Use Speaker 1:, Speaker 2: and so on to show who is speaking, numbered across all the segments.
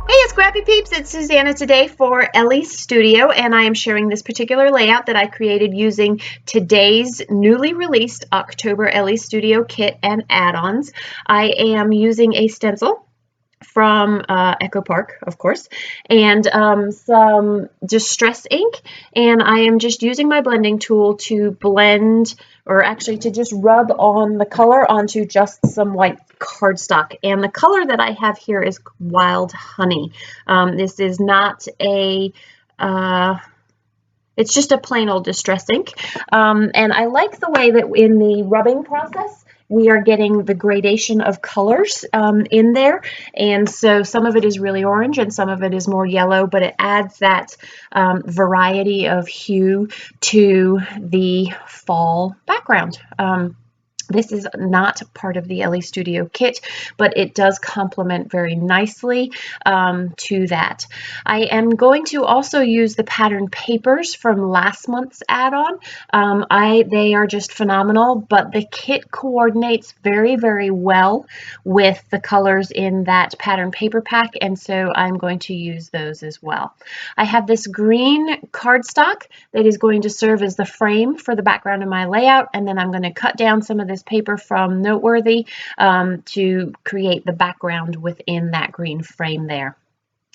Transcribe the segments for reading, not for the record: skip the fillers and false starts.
Speaker 1: Hey, Scrappy Peeps, it's Suzanna today for Ellie's Studio, and I am sharing this particular layout that I created using today's newly released October Ellie Studio kit and add-ons. I am using a stencil from Echo Park, of course, and some Distress ink, and I am just using my blending tool to blend, or actually to just rub on the color onto just some white cardstock. And the color that I have here is Wild Honey. This is not a it's just a plain old Distress ink. And I like the way that in the rubbing process, we are getting the gradation of colors in there. And so some of it is really orange and some of it is more yellow, but it adds that variety of hue to the fall background. This is not part of the Ellie Studio kit, but it does complement very nicely to that. I am going to also use the pattern papers from last month's add-on. They are just phenomenal, but the kit coordinates very, very well with the colors in that pattern paper pack, and so I'm going to use those as well. I have this green cardstock that is going to serve as the frame for the background of my layout, and then I'm going to cut down some of this paper from Noteworthy to create the background within that green frame there.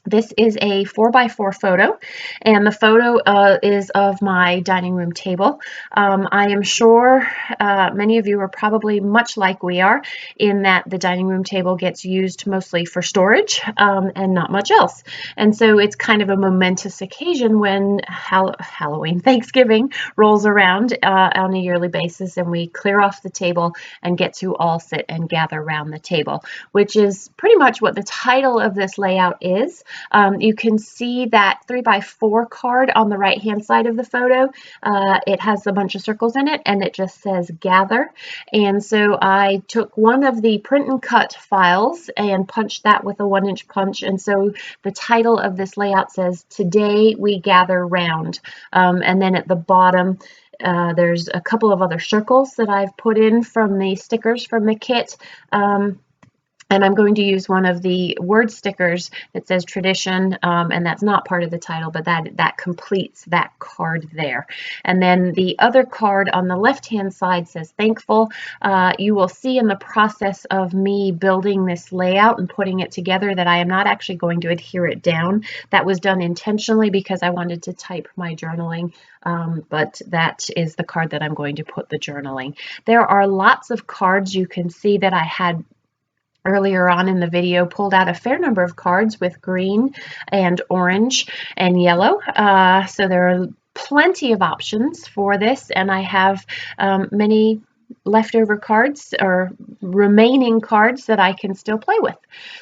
Speaker 1: This is a 4x4 photo, and the photo is of my dining room table. I am sure many of you are probably much like we are in that the dining room table gets used mostly for storage and not much else. And so it's kind of a momentous occasion when Halloween, Thanksgiving rolls around on a yearly basis, and we clear off the table and get to all sit and gather around the table, which is pretty much what the title of this layout is. You can see that 3x4 card on the right hand side of the photo. It has a bunch of circles in it and it just says gather. And so I took one of the print and cut files and punched that with a 1-inch punch. And so the title of this layout says, "Today We Gather Round." And then at the bottom, there's a couple of other circles that I've put in from the stickers from the kit. And I'm going to use one of the word stickers that says tradition, and that's not part of the title, but that completes that card there. And then the other card on the left-hand side says thankful. You will see in the process of me building this layout and putting it together that I am not actually going to adhere it down. That was done intentionally because I wanted to type my journaling, but that is the card that I'm going to put the journaling. There are lots of cards. You can see that I had earlier on in the video pulled out a fair number of cards with green and orange and yellow. So there are plenty of options for this, and I have many leftover cards or remaining cards that I can still play with.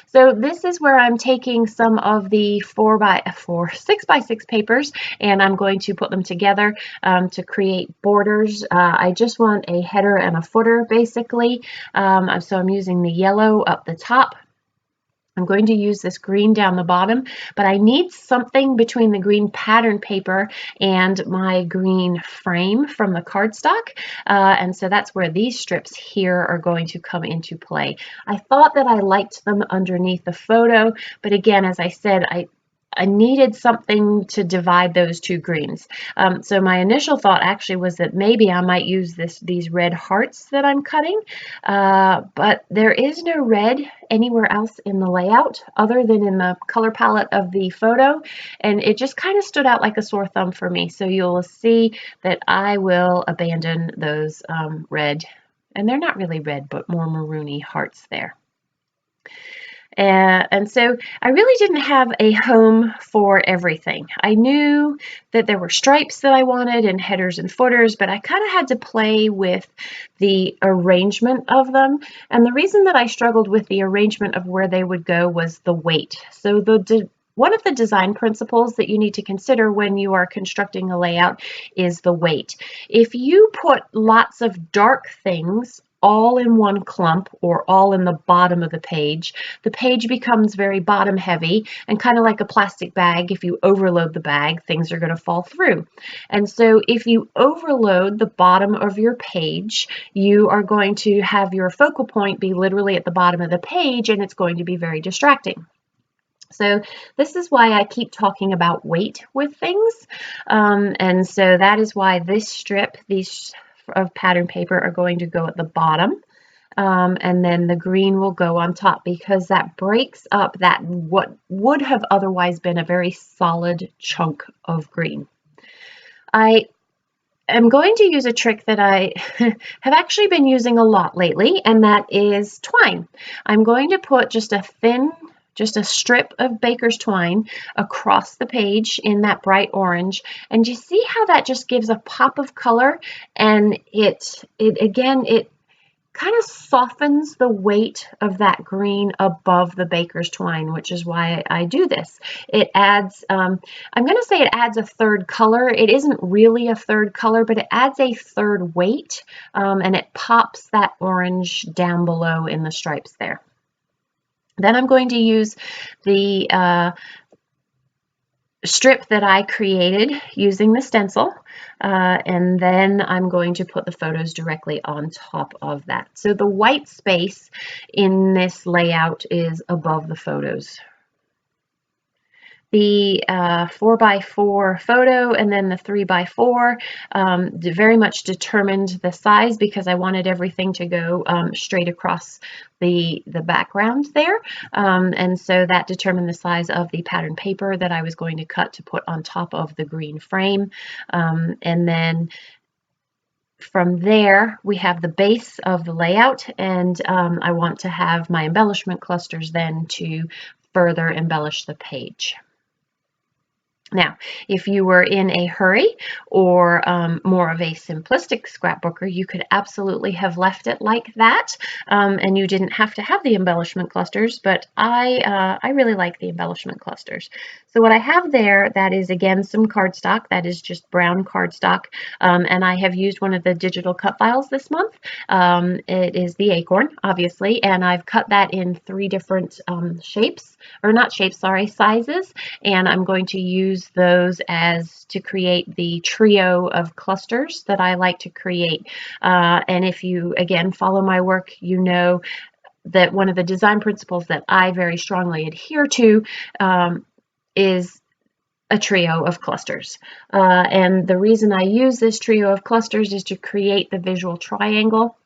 Speaker 1: So this is where I'm taking some of the 6x6 papers, and I'm going to put them together to create borders. I just want a header and a footer basically. So I'm using the yellow up the top. I'm going to use this green down the bottom, but I need something between the green pattern paper and my green frame from the cardstock. And so that's where these strips here are going to come into play. I thought that I liked them underneath the photo, but again, as I said, I needed something to divide those two greens. So my initial thought actually was that maybe I might use these red hearts that I'm cutting, but there is no red anywhere else in the layout other than in the color palette of the photo, and it just kind of stood out like a sore thumb for me. So you'll see that I will abandon those red, and they're not really red, but more maroony hearts there. And so I really didn't have a home for everything. I knew that there were stripes that I wanted and headers and footers, but I kind of had to play with the arrangement of them. And the reason that I struggled with the arrangement of where they would go was the weight. So one of the design principles that you need to consider when you are constructing a layout is the weight. If you put lots of dark things all in one clump or all in the bottom of the page becomes very bottom heavy and kind of like a plastic bag. If you overload the bag, things are going to fall through. And so if you overload the bottom of your page, you are going to have your focal point be literally at the bottom of the page, and it's going to be very distracting. So this is why I keep talking about weight with things. And so that is why this strip, these of pattern paper are going to go at the bottom. And then the green will go on top, because that breaks up that what would have otherwise been a very solid chunk of green. I am going to use a trick that I have actually been using a lot lately, and that is twine. I'm going to put just a strip of baker's twine across the page in that bright orange, and you see how that just gives a pop of color, and it kind of softens the weight of that green above the baker's twine, which is why I do this. It adds, I'm going to say it adds a third color. It isn't really a third color, but it adds a third weight, and it pops that orange down below in the stripes there. Then I'm going to use the strip that I created using the stencil, and then I'm going to put the photos directly on top of that. So the white space in this layout is above the photos. The 4x4 photo and then the 3x4 very much determined the size, because I wanted everything to go straight across the background there, and so that determined the size of the pattern paper that I was going to cut to put on top of the green frame. And then from there, we have the base of the layout, and I want to have my embellishment clusters then to further embellish the page. Now, if you were in a hurry or more of a simplistic scrapbooker, you could absolutely have left it like that, and you didn't have to have the embellishment clusters, but I really like the embellishment clusters. So what I have there, that is again some cardstock, that is just brown cardstock, and I have used one of the digital cut files this month. It is the acorn, obviously, and I've cut that in 3 different shapes, or not shapes, sorry, sizes, and I'm going to use those as to create the trio of clusters that I like to create. And if you, again, follow my work, you know that one of the design principles that I very strongly adhere to is a trio of clusters. And the reason I use this trio of clusters is to create the visual triangle.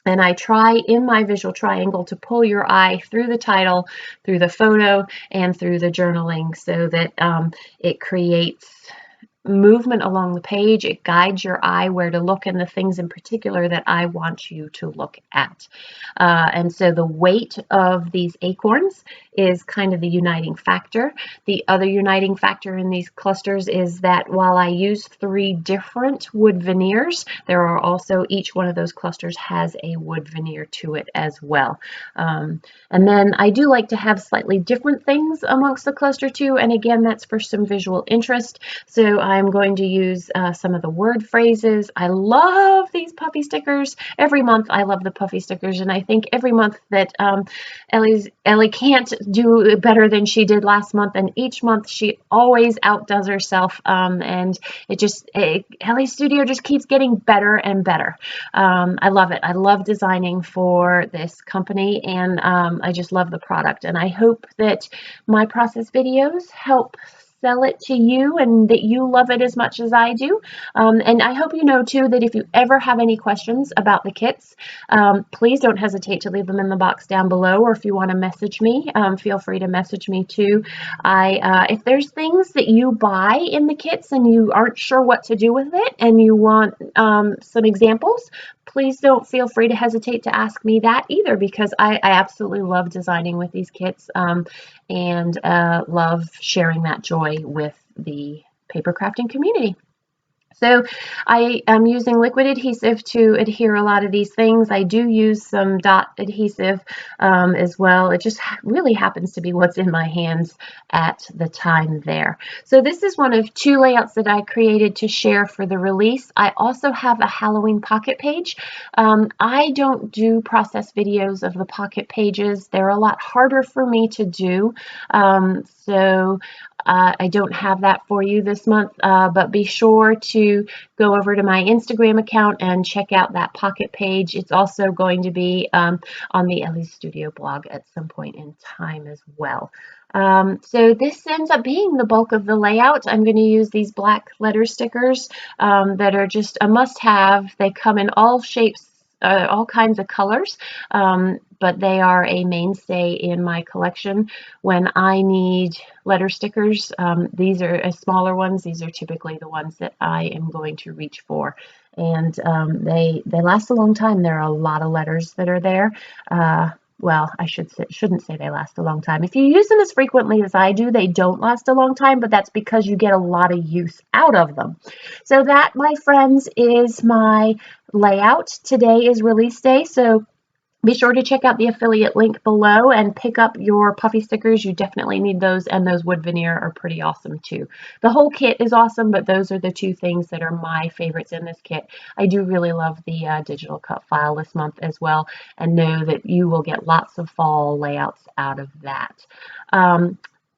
Speaker 1: And I try in my visual triangle to pull your eye through the title, through the photo, and through the journaling, so that it creates movement along the page. It guides your eye where to look and the things in particular that I want you to look at. And so the weight of these acorns is kind of the uniting factor. The other uniting factor in these clusters is that while I use 3 different wood veneers, there are also, each one of those clusters has a wood veneer to it as well. And then I do like to have slightly different things amongst the cluster too, and again, that's for some visual interest. So I'm going to use some of the word phrases. I love these puffy stickers. Every month I love the puffy stickers, and I think every month that Ellie can't do better than she did last month, and each month she always outdoes herself, and Ellie's studio just keeps getting better and better. I love it. I love designing for this company, and I just love the product, and I hope that my process videos help sell it to you and that you love it as much as I do. And I hope you know too that if you ever have any questions about the kits, please don't hesitate to leave them in the box down below, or if you want to message me, feel free to message me too. If there's things that you buy in the kits and you aren't sure what to do with it and you want some examples, please don't feel free to hesitate to ask me that either, because I absolutely love designing with these kits, and love sharing that joy with the paper crafting community. So I am using liquid adhesive to adhere a lot of these things. I do use some dot adhesive as well. It just really happens to be what's in my hands at the time there. So this is one of 2 layouts that I created to share for the release. I also have a Halloween pocket page. I don't do process videos of the pocket pages. They're a lot harder for me to do. So I don't have that for you this month, but be sure to go over to my Instagram account and check out that pocket page. It's also going to be on the Ellie's Studio blog at some point in time as well. So this ends up being the bulk of the layout. I'm going to use these black letter stickers that are just a must-have. They come in all shapes, all kinds of colors, but they are a mainstay in my collection. When I need letter stickers, these are smaller ones. These are typically the ones that I am going to reach for. And they last a long time. There are a lot of letters that are there. Well, I shouldn't say they last a long time. If you use them as frequently as I do, they don't last a long time, but that's because you get a lot of use out of them. So that, my friends, is my layout. Today is release day, so be sure to check out the affiliate link below and pick up your puffy stickers. You definitely need those, and those wood veneer are pretty awesome too. The whole kit is awesome, but those are the two things that are my favorites in this kit. I do really love the digital cut file this month as well, and know that you will get lots of fall layouts out of that.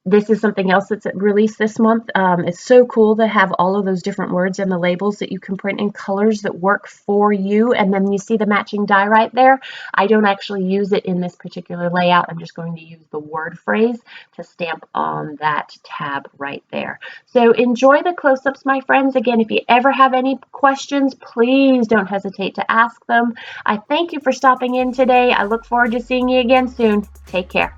Speaker 1: This is something else that's released this month. It's so cool to have all of those different words and the labels that you can print in colors that work for you. And then you see the matching die right there. I don't actually use it in this particular layout. I'm just going to use the word phrase to stamp on that tab right there. So enjoy the close-ups, my friends. Again, if you ever have any questions, please don't hesitate to ask them. I thank you for stopping in today. I look forward to seeing you again soon. Take care.